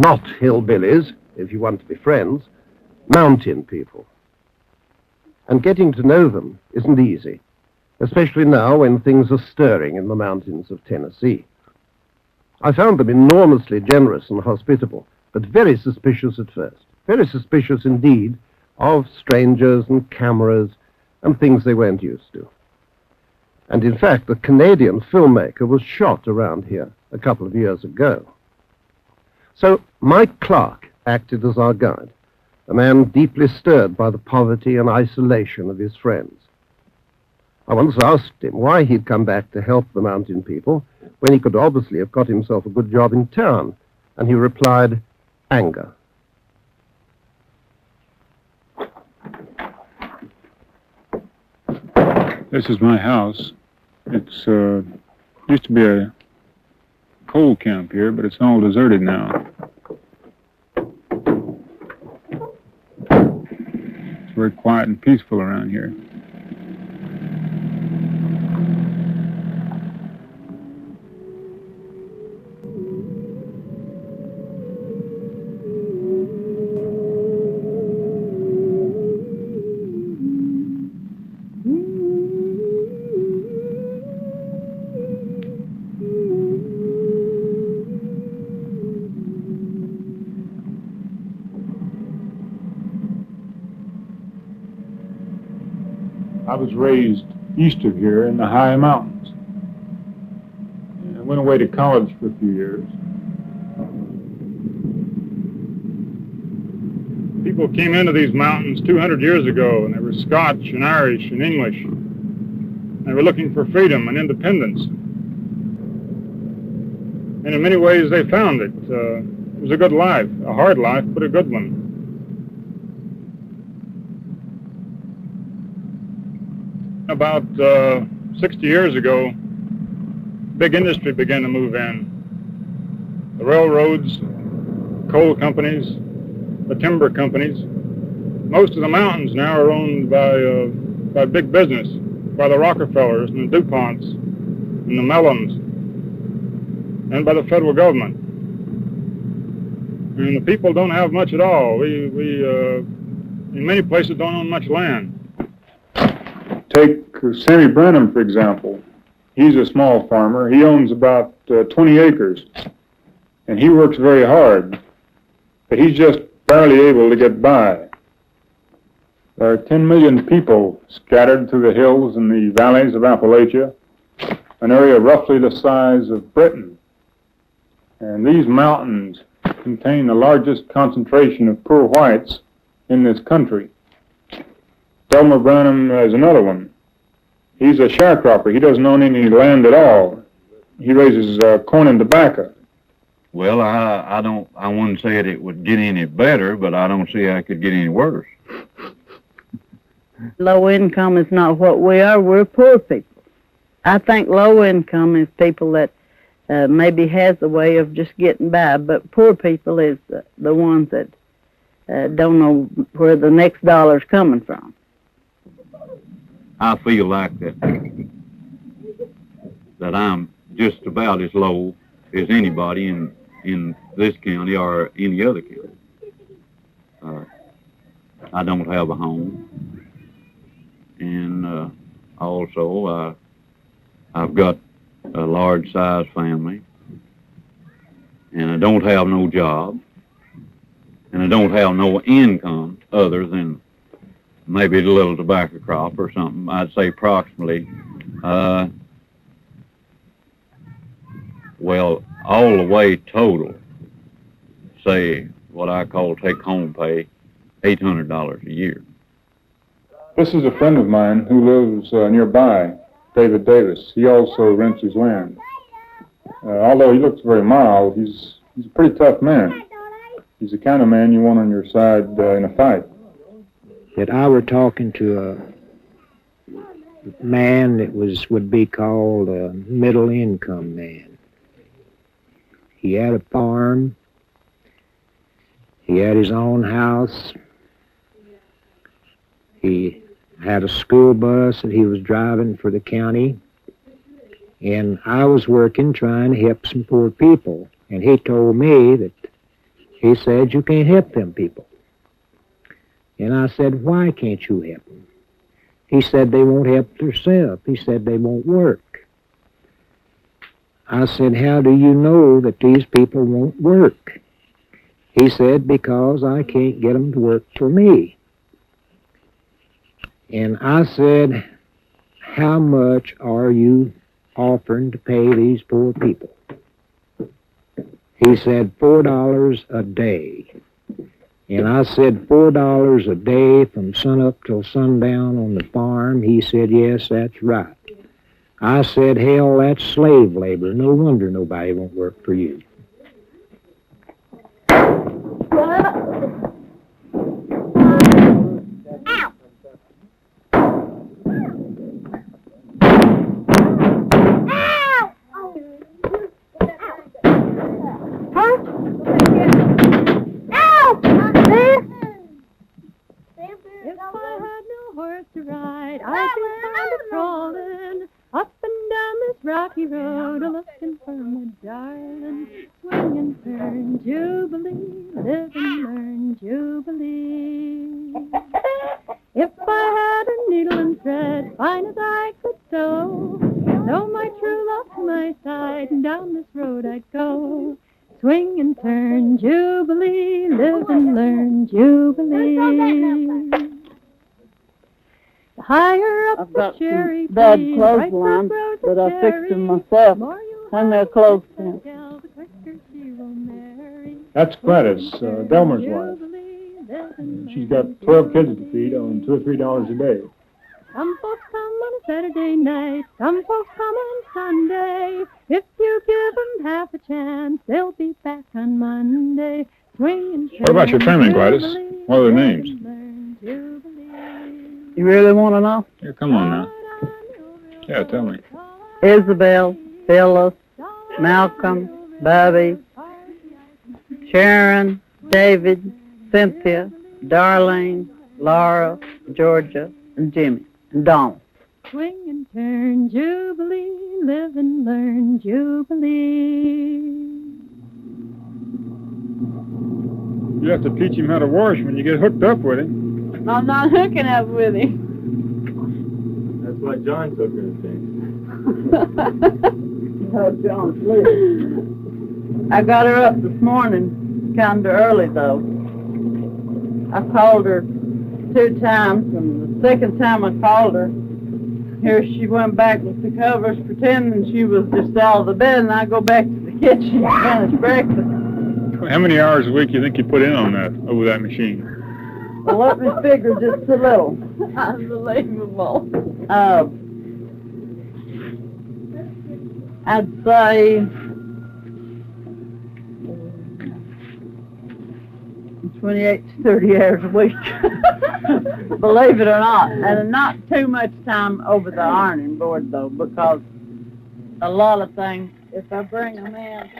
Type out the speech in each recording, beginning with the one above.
not hillbillies, if you want to be friends, mountain people. And getting to know them isn't easy, especially now when things are stirring in the mountains of Tennessee. I found them enormously generous and hospitable, but very suspicious at first. Very suspicious indeed of strangers and cameras and things they weren't used to. And in fact, a Canadian filmmaker was shot around here a couple of years ago. So Mike Clark acted as our guide, a man deeply stirred by the poverty and isolation of his friends. I once asked him why he'd come back to help the mountain people when he could obviously have got himself a good job in town, and he replied, anger. This is my house. It's used to be a coal camp here, but it's all deserted now. It's very quiet and peaceful around here. I was raised east of here in the high mountains. I went away to college for a few years. People came into these mountains 200 years ago, and they were Scotch and Irish and English. They were looking for freedom and independence. And in many ways they found it. It was a good life, a hard life, but a good one. About 60 years ago, big industry began to move in. The railroads, coal companies, the timber companies. Most of the mountains now are owned by big business, by the Rockefellers and the DuPonts and the Mellons, and by the federal government. And the people don't have much at all. We in many places don't own much land. Take Sammy Branham, for example. He's a small farmer. He owns about 20 acres, and he works very hard, but he's just barely able to get by. There are 10 million people scattered through the hills and the valleys of Appalachia, an area roughly the size of Britain. And these mountains contain the largest concentration of poor whites in this country. Delmer Branham is another one. He's a sharecropper. He doesn't own any land at all. He raises corn and tobacco. Well, I wouldn't say it would get any better, but I don't see how it could get any worse. Low income is not what we are. We're poor people. I think low income is people that maybe has a way of just getting by, but poor people is the ones that don't know where the next dollar's coming from. I feel like that I'm just about as low as anybody in this county or any other county. I don't have a home, and also I've got a large-sized family, and I don't have no job, and I don't have no income other than maybe a little tobacco crop or something. I'd say approximately, well, all the way total, say what I call take-home pay, $800 a year. This is a friend of mine who lives nearby, David Davis. He also rents his land. Although he looks very mild, he's a pretty tough man. He's the kind of man you want on your side in a fight. That I were talking to a man that would be called a middle-income man. He had a farm. He had his own house. He had a school bus that he was driving for the county. And I was working trying to help some poor people. And he told me that He said, you can't help them people. And I said, why can't you help them? He said, they won't help themselves. He said, they won't work. I said, how do you know that these people won't work? He said, because I can't get them to work for me. And I said, how much are you offering to pay these poor people? He said, $4 a day. And I said, $4 a day from sunup till sundown on the farm? He said, yes, that's right. I said, hell, that's slave labor. No wonder nobody won't work for you. If I had no horse to ride, I'd be kind of crawling up and down this rocky road, a-looking for my darling. Swing and turn, Jubilee, live and learn, Jubilee. If I had a needle and thread, fine as I could sew my true love to my side, and down this road I'd go. Swing and turn, Jubilee, live and learn, Jubilee. The higher up I've the got cherry some bad tree, right clotheslines grows that the I fixed cherry, them myself. the more you Hung their have clothes to down. tell, the quicker she will marry. That's Gladys, Delmer's wife. Jubilee, live and She's learn, got 12 kids to Jubilee. feed on $2 or $3 a day. Some folks come on a Saturday night, some folks come on Sunday. If you give them half a chance, they'll be back on Monday. Swing and What about your family, Gladys? Jubilee, What are their live names? and learn, Jubilee. You really want to know? Yeah, come on now. Yeah, tell me. Isabel, Phyllis, Malcolm, Bobby, Sharon, David, Cynthia, Darlene, Laura, Georgia, and Jimmy, and Donald. Swing and turn, Jubilee, live and learn, Jubilee. You have to teach him how to wash when you get hooked up with him. I'm not hooking up with him. That's why John took her thing. Oh, John, please. I got her up this morning, kind of early, though. I called her 2 times, and the second time I called her, here she went back with the covers, pretending she was just out of the bed, and I go back to the kitchen and finish breakfast. How many hours a week do you think you put in on that, over that machine? Well, let me figure just a little. Unbelievable. I'd say 28 to 30 hours a week. Believe it or not. And not too much time over the ironing board, though, because a lot of things, if I bring them in,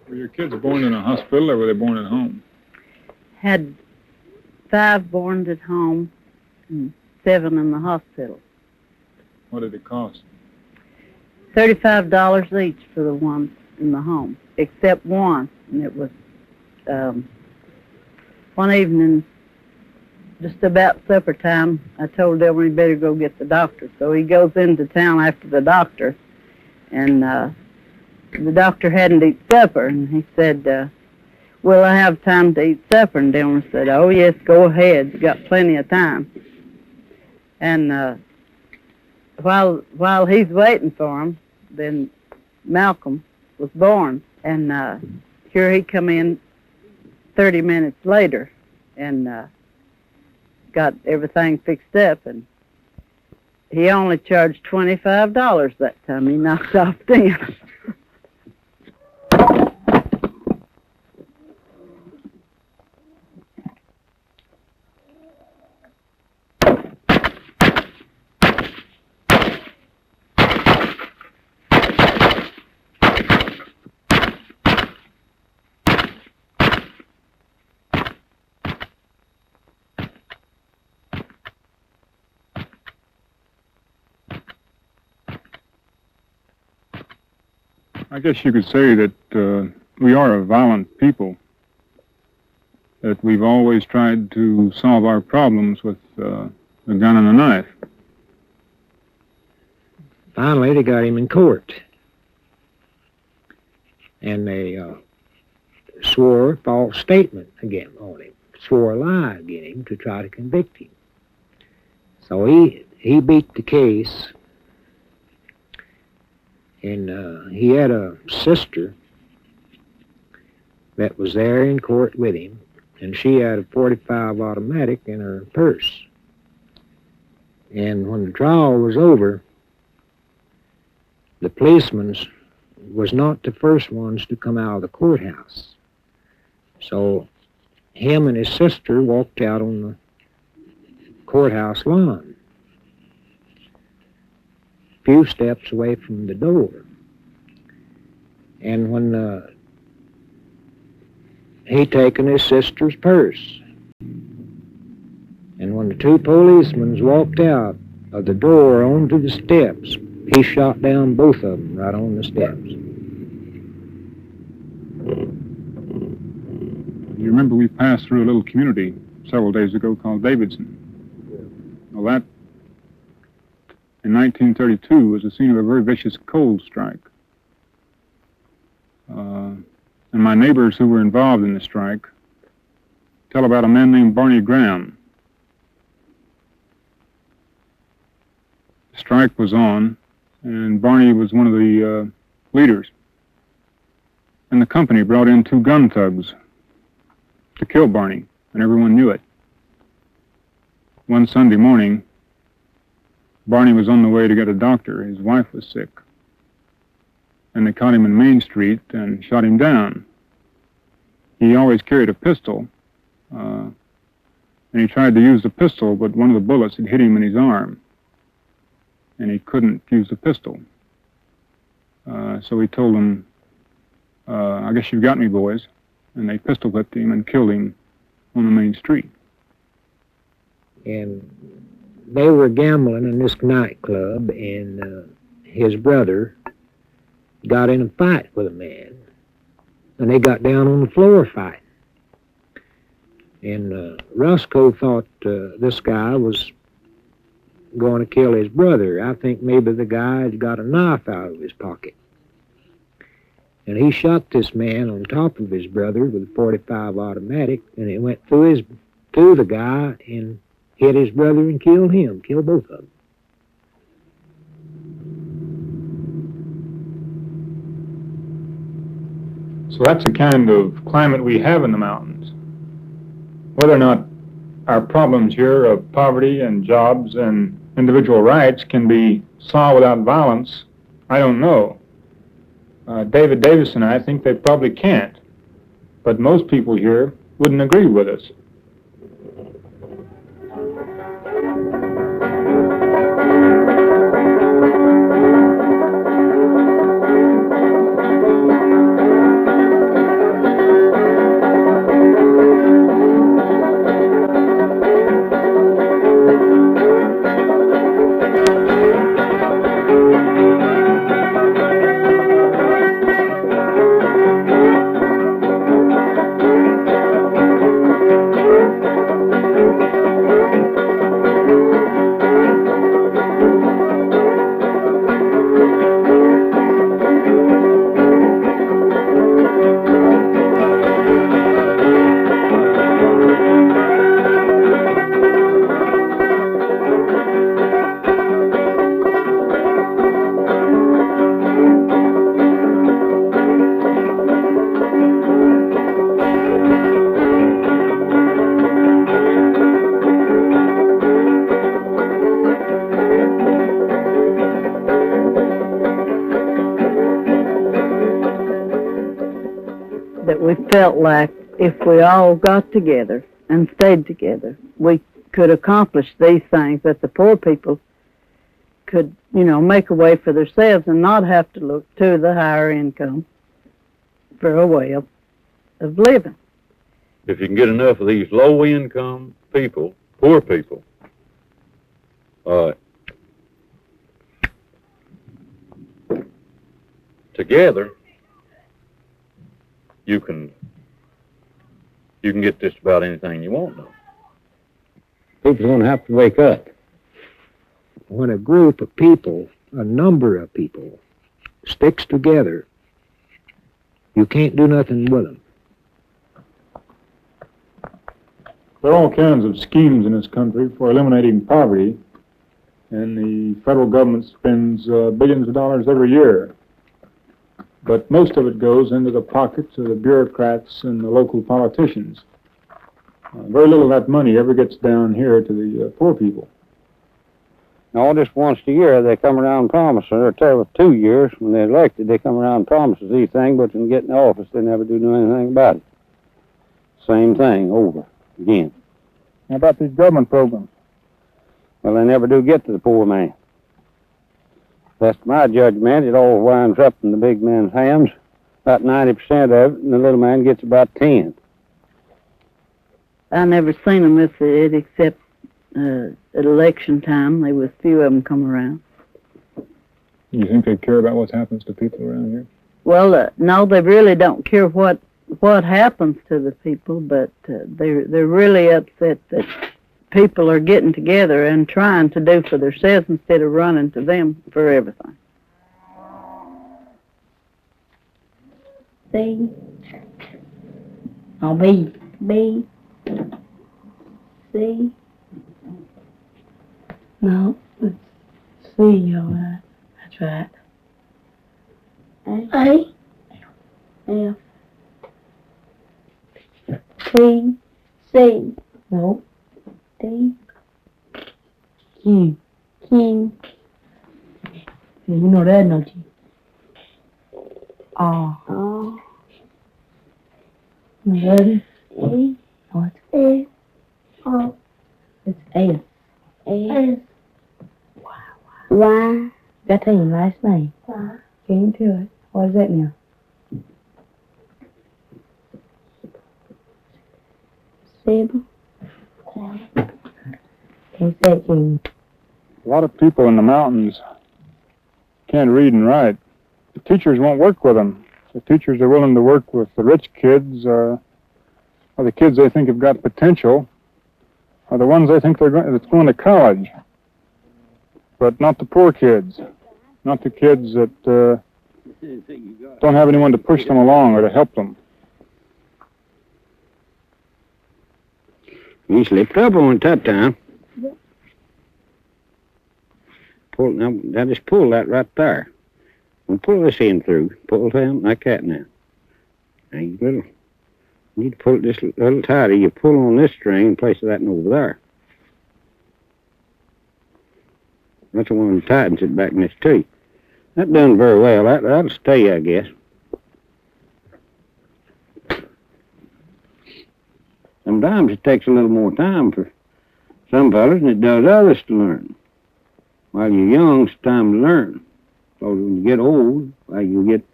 Were your kids born in a hospital or were they born at home? had 5 born at home and 7 in the hospital. What did it cost? $35 each for the ones in the home, except one. And it was one evening, just about supper time, I told Delmer he better go get the doctor. So he goes into town after the doctor, and the doctor hadn't eaten supper, and he said, will I have time to eat supper? And Delmer said, oh, yes, go ahead. You got plenty of time. And while he's waiting for him, then Malcolm was born, and here he come in 30 minutes later and got everything fixed up, and he only charged $25 that time. He knocked off 10. I guess you could say that we are a violent people, that we've always tried to solve our problems with a gun and a knife. Finally, they got him in court. And they swore a false statement again on him, swore a lie against him to try to convict him. So he beat the case, and he had a sister that was there in court with him, and she had a .45 automatic in her purse. And when the trial was over, the policemen was not the first ones to come out of the courthouse. So him and his sister walked out on the courthouse lawn, a few steps away from the door. And when he taken his sister's purse, and when the two policemen walked out of the door onto the steps, he shot down both of them right on the steps. You remember we passed through a little community several days ago called Davidson. Well, that, in 1932, was the scene of a very vicious coal strike. And my neighbors who were involved in the strike tell about a man named Barney Graham. The strike was on, and Barney was one of the leaders. And the company brought in 2 gun thugs to kill Barney, and everyone knew it. One Sunday morning, Barney was on the way to get a doctor. His wife was sick. And they caught him in Main Street and shot him down. He always carried a pistol, and he tried to use the pistol, but one of the bullets had hit him in his arm, and he couldn't use the pistol. So he told them, I guess you've got me, boys. And they pistol whipped him and killed him on the main street. And they were gambling in this nightclub, and his brother got in a fight with a man, and they got down on the floor fighting. And Roscoe thought this guy was going to kill his brother. I think maybe the guy had got a knife out of his pocket. And he shot this man on top of his brother with a .45 automatic, and it went through the guy and hit his brother and killed him, killed both of them. So that's the kind of climate we have in the mountains. Whether or not our problems here of poverty and jobs and individual rights can be solved without violence, I don't know. David Davis and I think they probably can't, but most people here wouldn't agree with us. That we felt like if we all got together and stayed together, we could accomplish these things, that the poor people could, make a way for themselves and not have to look to the higher income for a way of living. If you can get enough of these low-income people, poor people, together, you can get just about anything you want now. People's going to have to wake up. When a group of people, a number of people, sticks together, you can't do nothing with them. There are all kinds of schemes in this country for eliminating poverty, and the federal government spends billions of dollars every year. But most of it goes into the pockets of the bureaucrats and the local politicians. Very little of that money ever gets down here to the poor people. All just once a year they come around and promise, or 2 years when they're elected, they come around and promise these things, but when they get in the office, they never do anything about it. Same thing over again. How about these government programs? Well, they never do get to the poor man. That's my judgment. It all winds up in the big man's hands, about 90% of it, and the little man gets about 10. I never seen them with it except at election time. There was few of them come around. You think they care about what happens to people around here? Well, no, they really don't care what happens to the people, but they're really upset that people are getting together and trying to do for themselves instead of running to them for everything. C. Oh, B. B. C. No, it's C, all right. That's right. A. F. T. C. No. D. Q. Q. Yeah, you know that, don't you? R. R. Ready? A. No, it's A. O. It's S. S. Y. Gotta tell you your last name. Y. Get into it. What is that now? Sybil. Can't say it, can you? A lot of people in the mountains can't read and write. The teachers won't work with them. The teachers are willing to work with the rich kids, or the kids they think have got potential, or the ones they think that's going to college. But not the poor kids, not the kids that don't have anyone to push them along or to help them. You slipped up on it that time. Now just pull that right there. And pull this end through. Pull it down like that now. Now you need to pull it just a little tighter. You pull on this string and place that over there. That's the one that tightens it back in this too. That done very well. That'll stay, I guess. Sometimes it takes a little more time for some fellas than it does others to learn. While you're young, it's time to learn. So when you get old, well, you get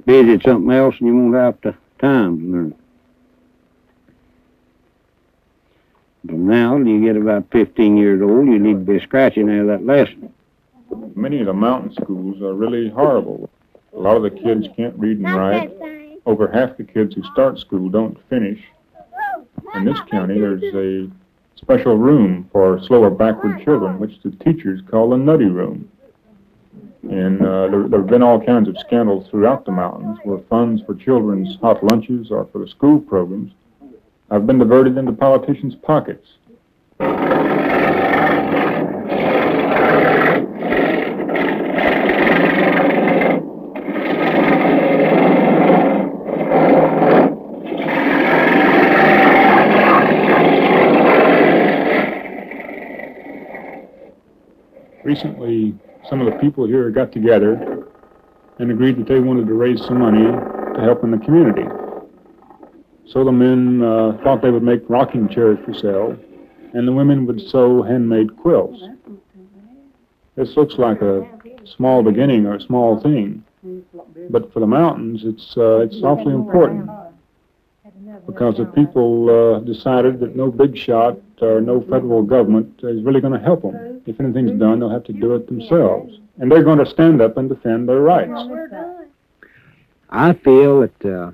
busy at something else and you won't have the time to learn. But now, when you get about 15 years old, you need to be scratching out of that lesson. Many of the mountain schools are really horrible. A lot of the kids can't read and write. Over half the kids who start school don't finish. In this county, there's a special room for slower backward children, which the teachers call the nutty room. And there have been all kinds of scandals throughout the mountains where funds for children's hot lunches or for the school programs have been diverted into politicians' pockets. Recently, some of the people here got together and agreed that they wanted to raise some money to help in the community. So the men thought they would make rocking chairs for sale, and the women would sew handmade quilts. This looks like a small beginning or a small thing, but for the mountains, it's awfully important, because the people decided that no big shot or no federal government is really going to help them. If anything's done, they'll have to do it themselves, and they're going to stand up and defend their rights. I feel that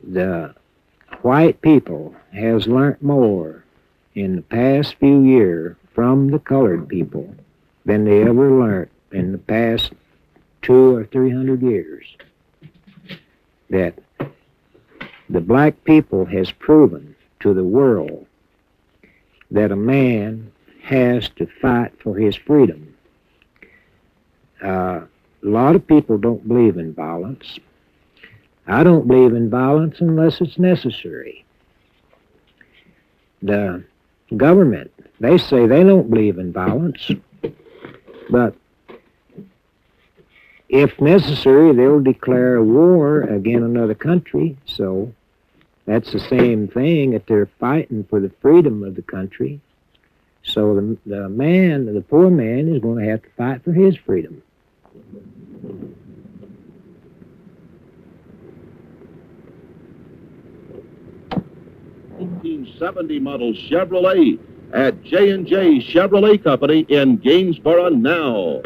the white people has learnt more in the past few years from the colored people than they ever learnt in the past 200 or 300 years. That the black people has proven to the world that a man has to fight for his freedom. A lot of people don't believe in violence. I don't believe in violence unless it's necessary. The government, they say they don't believe in violence, but if necessary, they'll declare a war against another country. So that's the same thing, that they're fighting for the freedom of the country. So the poor man is going to have to fight for his freedom. 1970 model Chevrolet at J&J Chevrolet Company in Gainsborough now.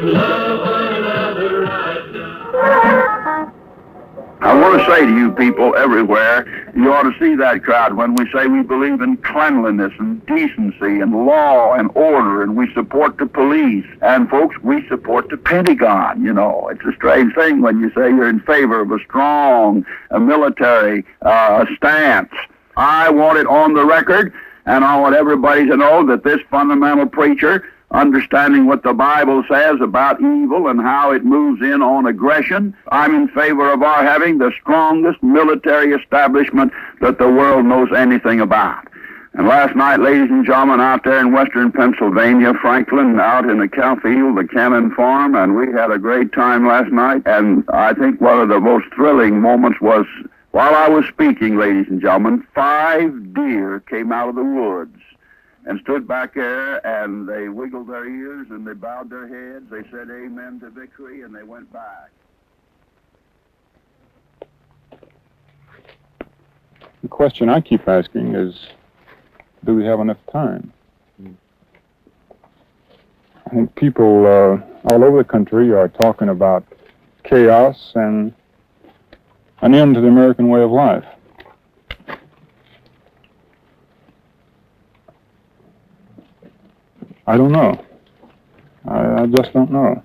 I want to say to you people everywhere, you ought to see that crowd when we say we believe in cleanliness and decency and law and order, and we support the police. And folks, we support the Pentagon, you know. It's a strange thing when you say you're in favor of a strong military stance. I want it on the record, and I want everybody to know that this fundamental preacher, understanding what the Bible says about evil and how it moves in on aggression, I'm in favor of our having the strongest military establishment that the world knows anything about. And last night, ladies and gentlemen, out there in western Pennsylvania, Franklin, out in the cow field, the Cannon Farm, and we had a great time last night. And I think one of the most thrilling moments was, while I was speaking, ladies and gentlemen, 5 deer came out of the woods and stood back there, and they wiggled their ears, and they bowed their heads, they said amen to victory, and they went back. The question I keep asking is, do we have enough time? I think people all over the country are talking about chaos and an end to the American way of life. I don't know. I just don't know.